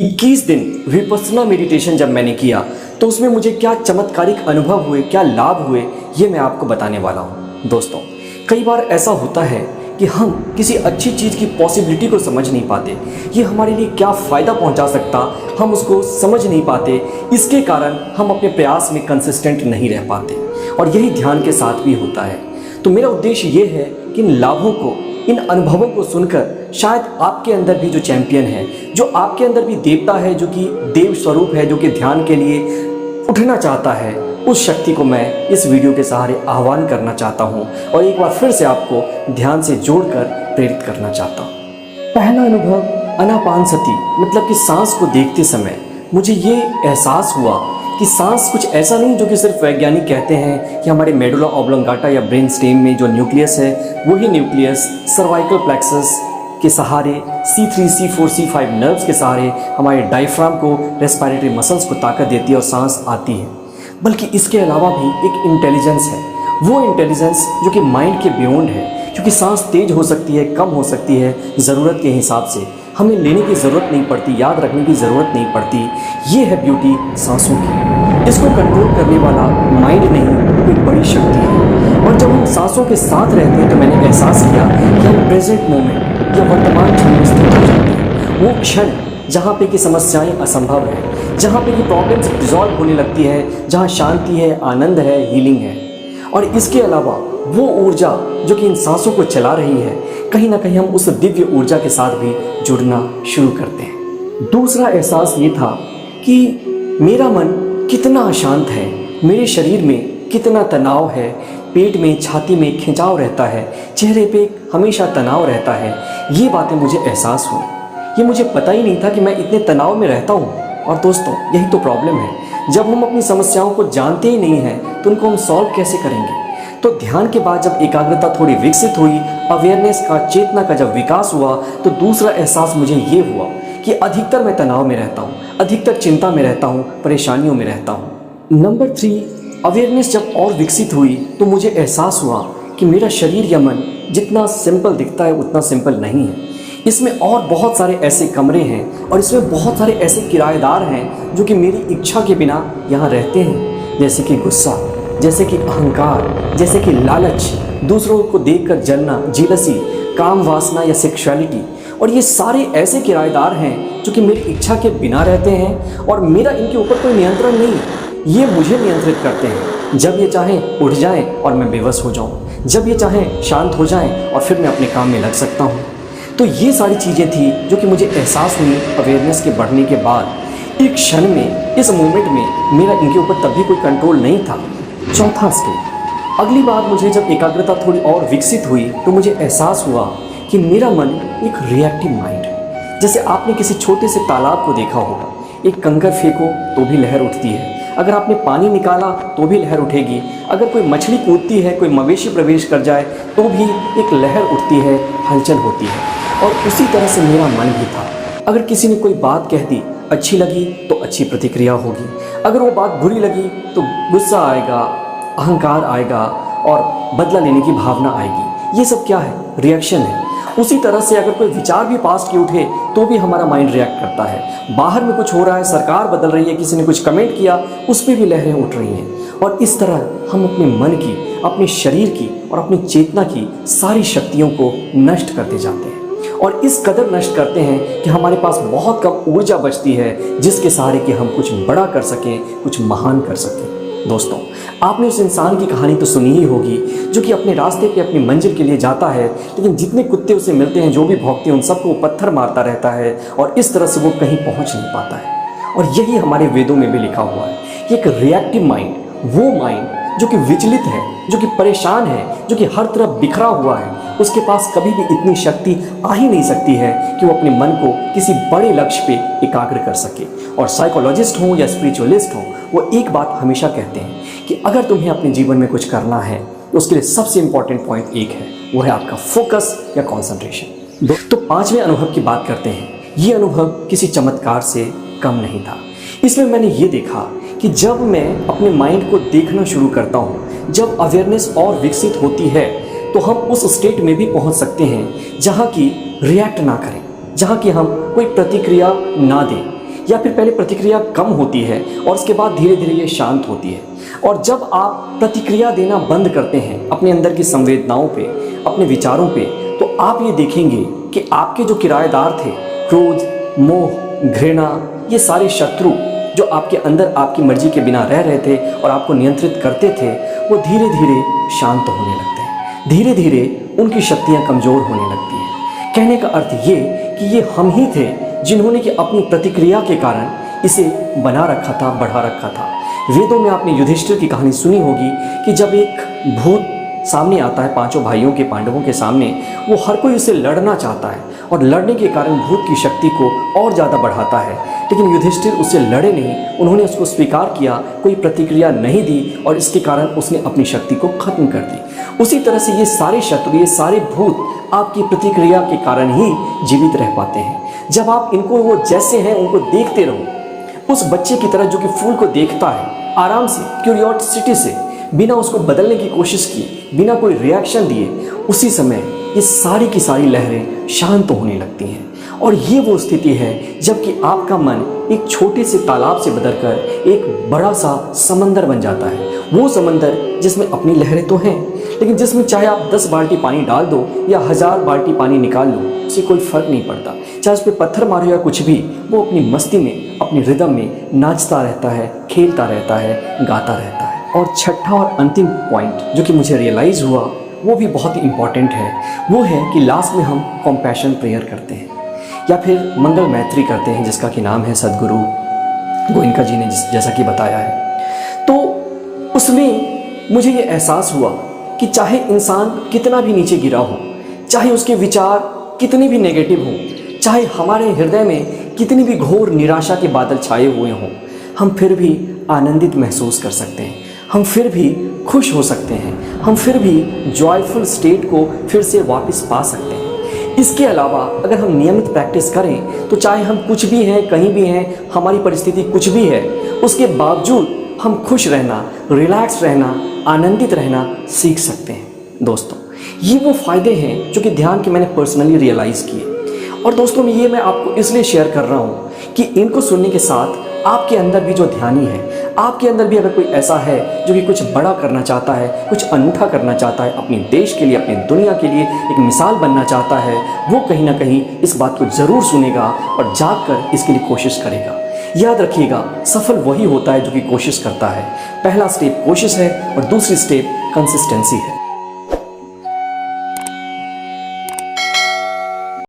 21 दिन विपस्सना मेडिटेशन जब मैंने किया तो उसमें मुझे क्या चमत्कारिक अनुभव हुए, क्या लाभ हुए, ये मैं आपको बताने वाला हूँ। दोस्तों, कई बार ऐसा होता है कि हम किसी अच्छी चीज़ की पॉसिबिलिटी को समझ नहीं पाते, ये हमारे लिए क्या फ़ायदा पहुँचा सकता, हम उसको समझ नहीं पाते। इसके कारण हम अपने प्रयास में कंसिस्टेंट नहीं रह पाते और यही ध्यान के साथ भी होता है। तो मेरा उद्देश्य ये है कि इन लाभों को, इन अनुभवों को सुनकर शायद आपके अंदर भी जो चैंपियन है, जो आपके अंदर भी देवता है, जो कि देव स्वरूप है, जो कि ध्यान के लिए उठना चाहता है, उस शक्ति को मैं इस वीडियो के सहारे आह्वान करना चाहता हूँ और एक बार फिर से आपको ध्यान से जोड़कर प्रेरित करना चाहता हूँ। पहला अनुभव आनापानसति मतलब कि सांस को देखते समय मुझे ये एहसास हुआ कि सांस कुछ ऐसा नहीं जो कि सिर्फ वैज्ञानिक कहते हैं कि हमारे मेडुला ऑब्लोंगाटा या ब्रेन स्टेम में जो न्यूक्लियस है वही न्यूक्लियस सर्वाइकल प्लेक्सस के सहारे C3, C4, C5 नर्व्स के सहारे हमारे डायफ्राम को, रेस्पिरेटरी मसल्स को ताकत देती है और सांस आती है। बल्कि इसके अलावा भी एक इंटेलिजेंस है, वो इंटेलिजेंस जो कि माइंड के बियॉन्ड है, क्योंकि सांस तेज हो सकती है, कम हो सकती है, ज़रूरत के हिसाब से हमें लेने की ज़रूरत नहीं पड़ती, याद रखने की ज़रूरत नहीं पड़ती। ये है ब्यूटी सांसों की। इसको कंट्रोल करने वाला माइंड नहीं, कोई बड़ी शक्ति है। और जब हम सांसों के साथ रहते हैं तो मैंने एहसास किया कि हम प्रेजेंट मोमेंट या वर्तमान क्षण में स्थित हो जाते हैं। वो क्षण जहाँ पे कि समस्याएं असंभव है, जहाँ पे कि प्रॉब्लम्स डिजॉल्व होने लगती है, जहाँ शांति है, आनंद है, हीलिंग है। और इसके अलावा वो ऊर्जा जो कि इन सांसों को चला रही है, कहीं ना कहीं हम उस दिव्य ऊर्जा के साथ भी जुड़ना शुरू करते हैं। दूसरा एहसास ये था कि मेरा मन कितना अशांत है, मेरे शरीर में कितना तनाव है, पेट में, छाती में खिंचाव रहता है, चेहरे पे हमेशा तनाव रहता है। ये बातें मुझे एहसास हुई। ये मुझे पता ही नहीं था कि मैं इतने तनाव में रहता हूँ। और दोस्तों, यही तो प्रॉब्लम है, जब हम अपनी समस्याओं को जानते ही नहीं हैं तो उनको हम सॉल्व कैसे करेंगे। तो ध्यान के बाद जब एकाग्रता थोड़ी विकसित हुई, अवेयरनेस का, चेतना का जब विकास हुआ, तो दूसरा एहसास मुझे ये हुआ कि अधिकतर मैं तनाव में रहता हूँ, अधिकतर चिंता में रहता हूँ, परेशानियों में रहता हूँ। नंबर 3, अवेयरनेस जब और विकसित हुई तो मुझे एहसास हुआ कि मेरा शरीर या मन जितना सिंपल दिखता है उतना सिंपल नहीं है। इसमें और बहुत सारे ऐसे कमरे हैं और इसमें बहुत सारे ऐसे किराएदार हैं जो कि मेरी इच्छा के बिना यहाँ रहते हैं, जैसे कि गुस्सा, जैसे कि अहंकार, जैसे कि लालच, दूसरों को देखकर जलना, जीलसी, काम वासना या सेक्सुअलिटी। और ये सारे ऐसे किराएदार हैं जो कि मेरी इच्छा के बिना रहते हैं और मेरा इनके ऊपर कोई नियंत्रण नहीं है। ये मुझे नियंत्रित करते हैं। जब ये चाहें उठ जाएं और मैं बेबस हो जाऊं, जब ये चाहें शांत हो जाएं और फिर मैं अपने काम में लग सकता हूं। तो ये सारी चीज़ें थी जो कि मुझे एहसास हुई अवेयरनेस के बढ़ने के बाद। एक क्षण में, इस मोमेंट में मेरा इनके ऊपर तब भी कोई कंट्रोल नहीं था। चौथा स्टेप, अगली बार मुझे जब एकाग्रता थोड़ी और विकसित हुई तो मुझे एहसास हुआ कि मेरा मन एक रिएक्टिव माइंड है। जैसे आपने किसी छोटे से तालाब को देखा होगा, एक कंकर फेंको तो भी लहर उठती है, अगर आपने पानी निकाला तो भी लहर उठेगी, अगर कोई मछली कूदती है, कोई मवेशी प्रवेश कर जाए तो भी एक लहर उठती है, हलचल होती है। और उसी तरह से मेरा मन भी था। अगर किसी ने कोई बात कह दी, अच्छी लगी तो अच्छी प्रतिक्रिया होगी, अगर वो बात बुरी लगी तो गुस्सा आएगा, अहंकार आएगा और बदला लेने की भावना आएगी। ये सब क्या है? रिएक्शन है। उसी तरह से अगर कोई विचार भी पास के उठे तो भी हमारा माइंड रिएक्ट करता है। बाहर में कुछ हो रहा है, सरकार बदल रही है, किसी ने कुछ कमेंट किया, उस पर भी लहरें उठ रही हैं। और इस तरह हम अपने मन की, अपने शरीर की और अपनी चेतना की सारी शक्तियों को नष्ट करते जाते हैं और इस कदर नष्ट करते हैं कि हमारे पास बहुत कम ऊर्जा बचती है जिसके सहारे कि हम कुछ बड़ा कर सकें, कुछ महान कर सकें। दोस्तों, आपने उस इंसान की कहानी तो सुनी ही होगी जो कि अपने रास्ते पे अपनी मंजिल के लिए जाता है, लेकिन जितने कुत्ते उसे मिलते हैं, जो भी भौंकते हैं, उन सबको वो पत्थर मारता रहता है और इस तरह से वो कहीं पहुंच नहीं पाता है। और यही हमारे वेदों में भी लिखा हुआ है कि एक रिएक्टिव माइंड, वो माइंड जो कि विचलित है, जो कि परेशान है, जो कि हर तरफ बिखरा हुआ है, उसके पास कभी भी इतनी शक्ति आ ही नहीं सकती है कि वो अपने मन को किसी बड़े लक्ष्य पे एकाग्र कर सके। और साइकोलॉजिस्ट हों या स्पिरिचुअलिस्ट हों, वो एक बात हमेशा कहते हैं कि अगर तुम्हें अपने जीवन में कुछ करना है तो उसके लिए सबसे इंपॉर्टेंट पॉइंट एक है, वो है आपका फोकस या कॉन्सेंट्रेशन। तो 5वें अनुभव की बात करते हैं। ये अनुभव किसी चमत्कार से कम नहीं था। इसमें मैंने ये देखा कि जब मैं अपने माइंड को देखना शुरू करता हूँ, जब अवेयरनेस और विकसित होती है, तो हम उस स्टेट में भी पहुँच सकते हैं जहाँ की रिएक्ट ना करें, जहाँ की हम कोई प्रतिक्रिया ना दें। या फिर पहले प्रतिक्रिया कम होती है और उसके बाद धीरे धीरे ये शांत होती है। और जब आप प्रतिक्रिया देना बंद करते हैं अपने अंदर की संवेदनाओं पे, अपने विचारों पे, तो आप ये देखेंगे कि आपके जो किराएदार थे, क्रोध, मोह, घृणा, ये सारे शत्रु जो आपके अंदर आपकी मर्जी के बिना रह रहे थे और आपको नियंत्रित करते थे, वो धीरे धीरे शांत होने लगते हैं। धीरे धीरे उनकी शक्तियाँ कमज़ोर होने लगती हैं। कहने का अर्थ ये कि ये हम ही थे जिन्होंने कि अपनी प्रतिक्रिया के कारण इसे बना रखा था, बढ़ा रखा था। वेदों में आपने युधिष्ठिर की कहानी सुनी होगी कि जब एक भूत सामने आता है पांचों भाइयों के, पांडवों के सामने, वो हर कोई उससे लड़ना चाहता है और लड़ने के कारण भूत की शक्ति को और ज़्यादा बढ़ाता है। लेकिन युधिष्ठिर उससे लड़े नहीं, उन्होंने उसको स्वीकार किया, कोई प्रतिक्रिया नहीं दी और इसके कारण उसने अपनी शक्ति को खत्म कर दी। उसी तरह से ये सारे शत्रु, ये सारे भूत आपकी प्रतिक्रिया के कारण ही जीवित रह पाते हैं। जब आप इनको वो जैसे हैं उनको देखते रहो, उस बच्चे की तरह जो कि फूल को देखता है आराम से, क्यूरियोसिटी से, बिना उसको बदलने की कोशिश की, बिना कोई रिएक्शन दिए, उसी समय ये सारी की सारी लहरें शांत होने लगती हैं। और ये वो स्थिति है जबकि आपका मन एक छोटे से तालाब से बदलकर एक बड़ा सा समंदर बन जाता है। वो समंदर जिसमें अपनी लहरें तो हैं, लेकिन जिसमें चाहे आप 10 बाल्टी पानी डाल दो या 1000 बाल्टी पानी निकाल लो, उससे कोई फर्क नहीं पड़ता। चाहे उस पर पत्थर मारो या कुछ भी, वो अपनी मस्ती में, अपनी रिदम में नाचता रहता है, खेलता रहता है, गाता रहता है। और छठा और अंतिम पॉइंट जो कि मुझे रियलाइज़ हुआ, वो भी बहुत ही इम्पॉर्टेंट है। वो है कि लास्ट में हम कॉम्पैशन प्रेयर करते हैं या फिर मंगल मैत्री करते हैं, जिसका कि नाम है सदगुरु गोइंका जी ने जैसा कि बताया है। तो उसमें मुझे ये एहसास हुआ कि चाहे इंसान कितना भी नीचे गिरा हो, चाहे उसके विचार कितने भी नेगेटिव हों, चाहे हमारे हृदय में कितनी भी घोर निराशा के बादल छाए हुए हों, हम फिर भी आनंदित महसूस कर सकते हैं, हम फिर भी खुश हो सकते हैं, हम फिर भी जॉयफुल स्टेट को फिर से वापस पा सकते हैं। इसके अलावा अगर हम नियमित प्रैक्टिस करें तो चाहे हम कुछ भी हैं, कहीं भी हैं, हमारी परिस्थिति कुछ भी है, उसके बावजूद हम खुश रहना, रिलैक्स रहना, आनंदित रहना सीख सकते हैं। दोस्तों, ये वो फ़ायदे हैं जो कि ध्यान के मैंने पर्सनली रियलाइज़ किए। और दोस्तों, ये मैं आपको इसलिए शेयर कर रहा हूँ कि इनको सुनने के साथ आपके अंदर भी जो ध्यानी है, आपके अंदर भी अगर कोई ऐसा है जो कि कुछ बड़ा करना चाहता है, कुछ अनूठा करना चाहता है, अपने देश के लिए, अपनी दुनिया के लिए एक मिसाल बनना चाहता है, वो कहीं ना कहीं इस बात को ज़रूर सुनेगा और जाकर इसके लिए कोशिश करेगा। याद रखिएगा, सफल वही होता है जो कि कोशिश करता है। पहला स्टेप कोशिश है और दूसरी स्टेप कंसिस्टेंसी है।